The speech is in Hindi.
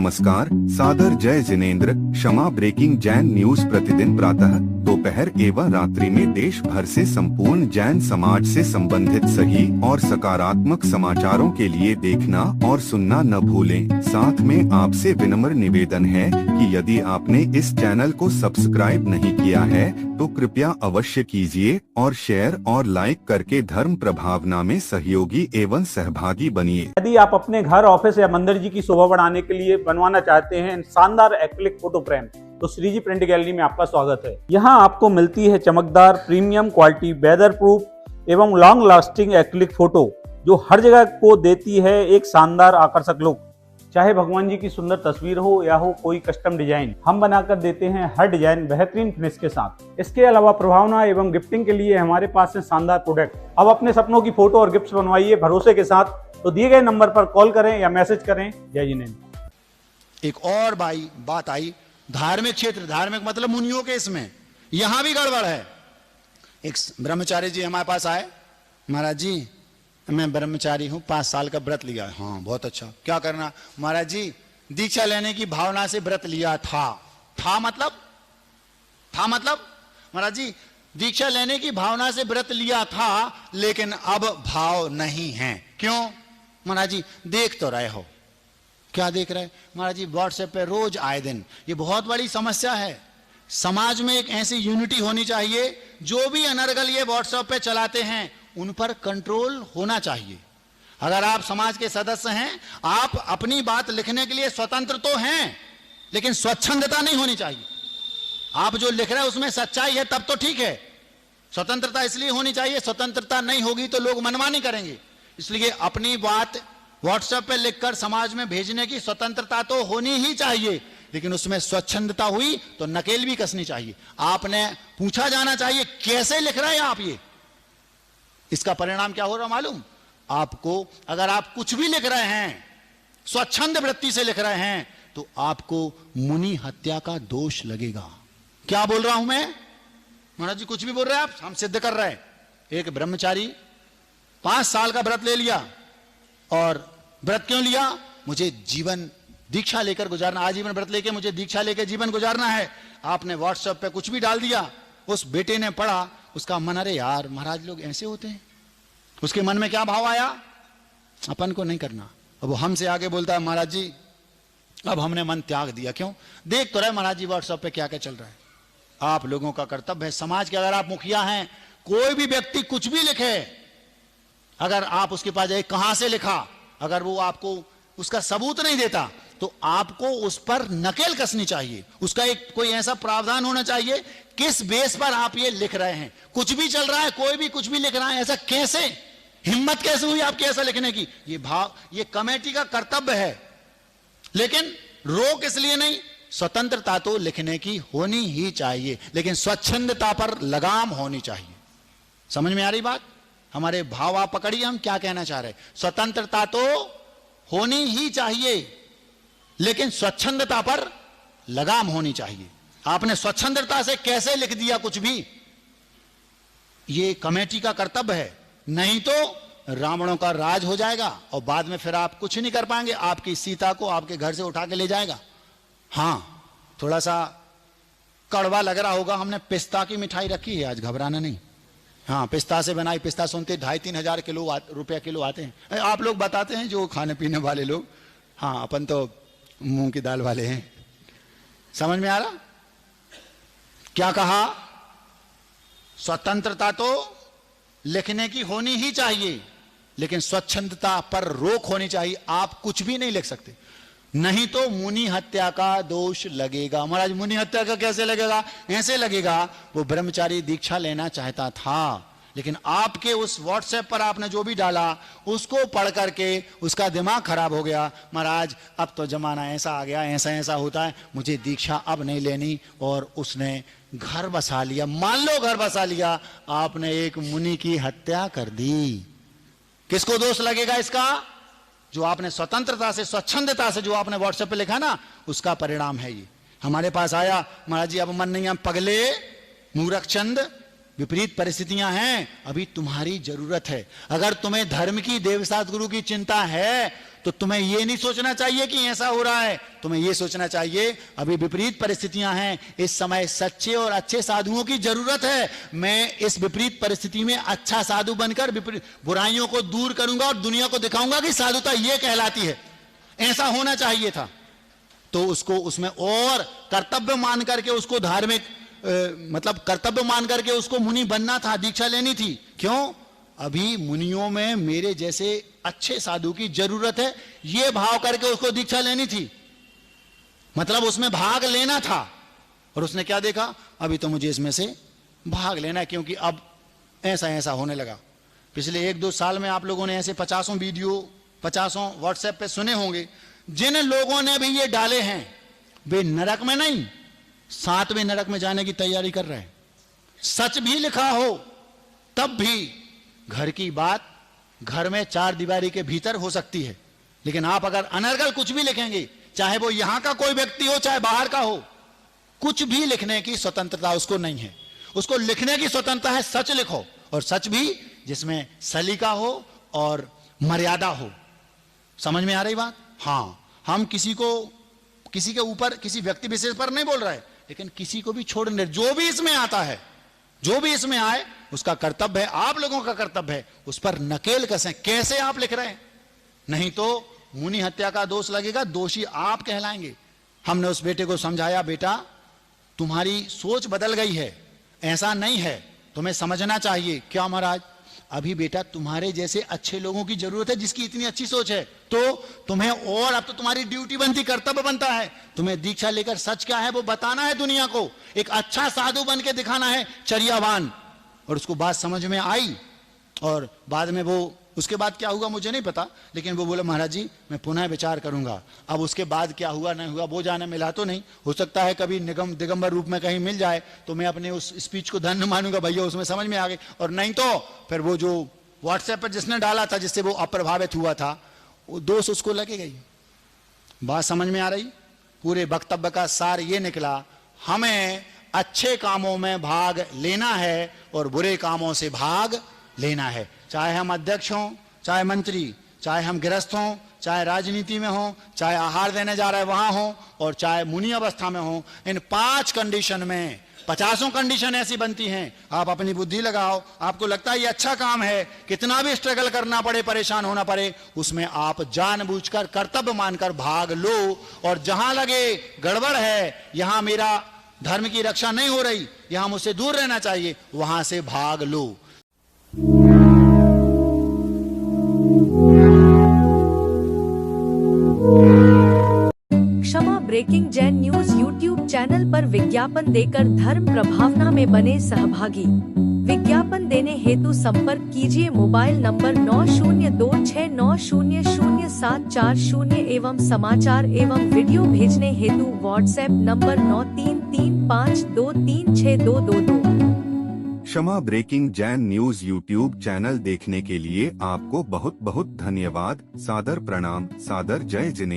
नमस्कार, सादर जय जिनेंद्र। क्षमा ब्रेकिंग जैन न्यूज प्रतिदिन प्रातः, दोपहर एवं रात्रि में देश भर से संपूर्ण जैन समाज से संबंधित सही और सकारात्मक समाचारों के लिए देखना और सुनना न भूलें। साथ में आपसे विनम्र निवेदन है कि यदि आपने इस चैनल को सब्सक्राइब नहीं किया है तो कृपया अवश्य कीजिए और शेयर और लाइक करके धर्म प्रभावना में सहयोगी एवं सहभागी बनिए। यदि आप अपने घर, ऑफिस या मंदिर जी की शोभा बढ़ाने के लिए बनवाना चाहते हैं शानदार एक्रिलिक फोटो फ्रेम, तो श्रीजी प्रिंट गैलरी में आपका स्वागत है। यहाँ आपको मिलती है चमकदार प्रीमियम क्वालिटी, वेदर प्रूफ एवं लॉन्ग लास्टिंग एक्रिलिक फोटो, जो हर जगह को देती है एक शानदार आकर्षक लुक। चाहे भगवान जी की सुंदर तस्वीर हो या हो कोई कस्टम डिजाइन, हम बनाकर देते हैं हर डिजाइन बेहतरीन फिनिश के साथ। इसके अलावा प्रभावना एवं गिफ्टिंग के लिए हमारे पास है शानदार प्रोडक्ट। अब अपने सपनों की फोटो और गिफ्ट बनवाइए भरोसे के साथ। तो दिए गए नंबर पर कॉल करें या मैसेज करें। जय जिनेंद्र। एक और बात आई, धार्मिक क्षेत्र, धार्मिक मतलब मुनियों के, इसमें यहां भी गड़बड़ है। एक ब्रह्मचारी जी हमारे पास आए, महाराज जी मैं ब्रह्मचारी हूं, 5 साल का व्रत लिया। हाँ बहुत अच्छा, क्या करना? महाराज जी दीक्षा लेने की भावना से व्रत लिया था मतलब महाराज जी दीक्षा लेने की भावना से व्रत लिया था, लेकिन अब भाव नहीं है। क्यों? महाराज जी देख तो रहे हो। क्या देख रहे? महाराज जी व्हाट्सएप पे रोज आए दिन, ये बहुत बड़ी समस्या है। समाज में एक ऐसी यूनिटी होनी चाहिए, जो भी अनर्गल ये व्हाट्सएप पे चलाते हैं उन पर कंट्रोल होना चाहिए। अगर आप समाज के सदस्य हैं, आप अपनी बात लिखने के लिए स्वतंत्र तो हैं, लेकिन स्वच्छंदता नहीं होनी चाहिए। आप जो लिख रहे हैं उसमें सच्चाई है तब तो ठीक है। स्वतंत्रता इसलिए होनी चाहिए, स्वतंत्रता नहीं होगी तो लोग मनमानी करेंगे। इसलिए अपनी बात व्हाट्सएप पे लिखकर समाज में भेजने की स्वतंत्रता तो होनी ही चाहिए, लेकिन उसमें स्वच्छंदता हुई तो नकेल भी कसनी चाहिए। आपने पूछा जाना चाहिए कैसे लिख रहे हैं आप ये। इसका परिणाम क्या हो रहा मालूम आपको? अगर आप कुछ भी लिख रहे हैं, स्वच्छंद वृत्ति से लिख रहे हैं, तो आपको मुनि हत्या का दोष लगेगा। क्या बोल रहा हूं मैं? महाराज जी कुछ भी बोल रहे हैं आप, हम सिद्ध कर रहे हैं। एक ब्रह्मचारी 5 साल का व्रत ले लिया, और व्रत क्यों लिया? मुझे जीवन दीक्षा लेकर गुजारना, आजीवन व्रत लेके मुझे दीक्षा लेकर जीवन गुजारना है। आपने व्हाट्सएप पे कुछ भी डाल दिया, उस बेटे ने पढ़ा, उसका मन, अरे यार महाराज लोग ऐसे होते हैं। उसके मन में क्या भाव आया? अपन को नहीं करना। अब वो हमसे आगे बोलता है, महाराज जी अब हमने मन त्याग दिया। क्यों? देख तो रहे महाराज जी व्हाट्सएप पे क्या क्या चल रहा है। आप लोगों का कर्तव्य है, समाज के अगर आप मुखिया हैं, कोई भी व्यक्ति कुछ भी लिखे, अगर आप उसके पास जाए कहां से लिखा, अगर वो आपको उसका सबूत नहीं देता तो आपको उस पर नकेल कसनी चाहिए। उसका एक कोई ऐसा प्रावधान होना चाहिए, किस बेस पर आप ये लिख रहे हैं। कुछ भी चल रहा है, कोई भी कुछ भी लिख रहा है, ऐसा कैसे? हिम्मत कैसे हुई आपकी ऐसा लिखने की? ये भाव, ये कमेटी का कर्तव्य है, लेकिन रोक इसलिए नहीं। स्वतंत्रता तो लिखने की होनी ही चाहिए, लेकिन स्वच्छंदता पर लगाम होनी चाहिए। समझ में आ रही बात? हमारे भाव आप पकड़िए, हम क्या कहना चाह रहे हैं। स्वतंत्रता तो होनी ही चाहिए, लेकिन स्वच्छंदता पर लगाम होनी चाहिए। आपने स्वच्छंदता से कैसे लिख दिया कुछ भी, ये कमेटी का कर्तव्य है। नहीं तो रावणों का राज हो जाएगा और बाद में फिर आप कुछ नहीं कर पाएंगे। आपकी सीता को आपके घर से उठा के ले जाएगा। हाँ थोड़ा सा कड़वा लग रहा होगा, हमने पिस्ता की मिठाई रखी है आज, घबराना नहीं। हाँ पिस्ता से बनाई, पिस्ता सुनते 2,500-3 हजार रुपया किलो आते हैं। आप लोग बताते हैं जो खाने पीने वाले लोग, हाँ अपन तो मूंग की दाल वाले हैं। समझ में आ रहा? क्या कहा? स्वतंत्रता तो लिखने की होनी ही चाहिए, लेकिन स्वच्छंदता पर रोक होनी चाहिए। आप कुछ भी नहीं लिख सकते, नहीं तो मुनि हत्या का दोष लगेगा। महाराज मुनि हत्या का कैसे लगेगा? ऐसे लगेगा, वो ब्रह्मचारी दीक्षा लेना चाहता था, लेकिन आपके उस व्हाट्सएप पर आपने जो भी डाला उसको पढ़ करके उसका दिमाग खराब हो गया। महाराज अब तो जमाना ऐसा आ गया, ऐसा ऐसा होता है, मुझे दीक्षा अब नहीं लेनी, और उसने घर बसा लिया। मान लो घर बसा लिया, आपने एक मुनि की हत्या कर दी। किसको दोष लगेगा इसका? जो आपने स्वतंत्रता से, स्वच्छंदता से जो आपने व्हाट्सएप पे लिखा ना, उसका परिणाम है ये। हमारे पास आया, महाराज जी अब मन नहीं है, पगले मूर्खचंद, विपरीत परिस्थितियां हैं, अभी तुम्हारी जरूरत है। अगर तुम्हें धर्म की, देवसात गुरु की चिंता है तो तुम्हें यह नहीं सोचना चाहिए कि ऐसा हो रहा है, तुम्हें यह सोचना चाहिए अभी विपरीत परिस्थितियां हैं, इस समय सच्चे और अच्छे साधुओं की जरूरत है। मैं इस विपरीत परिस्थिति में अच्छा साधु बनकर बुराइयों को दूर करूंगा और दुनिया को दिखाऊंगा कि साधुता यह कहलाती है। ऐसा होना चाहिए था। तो उसको उसमें और कर्तव्य मान करके उसको धार्मिक मतलब कर्तव्य मान करके उसको मुनि बनना था, दीक्षा लेनी थी। क्यों? अभी मुनियों में मेरे जैसे अच्छे साधु की जरूरत है, यह भाव करके उसको दीक्षा लेनी थी, मतलब उसमें भाग लेना था। और उसने क्या देखा, अभी तो मुझे इसमें से भाग लेना है, क्योंकि अब ऐसा ऐसा होने लगा। पिछले 1-2 साल में आप लोगों ने ऐसे 50 वीडियो 50 व्हाट्सएप पे सुने होंगे। जिन लोगों ने भी ये डाले हैं वे नरक में नहीं 7वें नरक में जाने की तैयारी कर रहे हैं। सच भी लिखा हो तब भी घर की बात घर में 4 दीवारी के भीतर हो सकती है, लेकिन आप अगर अनर्गल कुछ भी लिखेंगे, चाहे वो यहां का कोई व्यक्ति हो चाहे बाहर का हो, कुछ भी लिखने की स्वतंत्रता उसको नहीं है। उसको लिखने की स्वतंत्रता है, सच लिखो, और सच भी जिसमें सलीका हो और मर्यादा हो। समझ में आ रही बात? हाँ, हम किसी के ऊपर किसी व्यक्ति विशेष पर नहीं बोल रहे, लेकिन किसी को भी छोड़ने, जो भी इसमें आता है, जो भी इसमें आए उसका कर्तव्य है, आप लोगों का कर्तव्य है उस पर नकेल कसें। कैसे आप लिख रहे हैं? नहीं तो मुनि हत्या का दोष लगेगा, दोषी आप कहलाएंगे। हमने उस बेटे को समझाया, बेटा तुम्हारी सोच बदल गई है, ऐसा नहीं है, तुम्हें समझना चाहिए। क्या महाराज? अभी बेटा तुम्हारे जैसे अच्छे लोगों की जरूरत है, जिसकी इतनी अच्छी सोच है, तो तुम्हें, और अब तो तुम्हारी ड्यूटी बनती, कर्तव्य बनता है, तुम्हें दीक्षा लेकर सच क्या है वो बताना है दुनिया को, एक अच्छा साधु बन के दिखाना है, चर्यावान। और उसको बात समझ में आई, और बाद में वो, उसके बाद क्या हुआ मुझे नहीं पता, लेकिन वो बोला महाराज जी मैं पुनः विचार करूंगा। अब उसके बाद क्या हुआ नहीं हुआ वो जाने, मिला तो नहीं, हो सकता है कभी दिगंबर रूप में कहीं मिल जाए तो मैं अपने उस स्पीच को धन्य मानूंगा, भैया उसमें समझ में आ गई। और नहीं तो फिर वो जो व्हाट्सएप पर जिसने डाला था, जिससे वो अप्रभावित हुआ था, वो दोष उसको लगेगा ही। बात समझ में आ रही? पूरे वक्तव्य का सार ये निकला, हमें अच्छे कामों में भाग लेना है और बुरे कामों से भाग लेना है। चाहे हम अध्यक्ष हों, चाहे मंत्री, चाहे हम गृहस्थ हों, चाहे राजनीति में हों, चाहे आहार देने जा रहे वहां हों, और चाहे मुनि अवस्था में हों, इन 5 कंडीशन में 50 कंडीशन ऐसी बनती हैं। आप अपनी बुद्धि लगाओ, आपको लगता है ये अच्छा काम है, कितना भी स्ट्रगल करना पड़े, परेशान होना पड़े, उसमें आप जानबूझकर कर्तव्य मानकर भाग लो। और जहां लगे गड़बड़ है, यहां मेरा धर्म की रक्षा नहीं हो रही, यहां मुझसे दूर रहना चाहिए, वहां से भाग लो। Kshama breaking Jain news YouTube channel पर विज्ञापन देकर धर्म प्रभावना में बने सहभागी। विज्ञापन देने हेतु संपर्क कीजिए मोबाइल नंबर 9026900740 एवं समाचार एवं वीडियो भेजने हेतु WhatsApp number 9335236222। Kshama breaking Jain news YouTube channel देखने के लिए आपको बहुत बहुत धन्यवाद। सादर प्रणाम, सादर जय जिनेंद्र।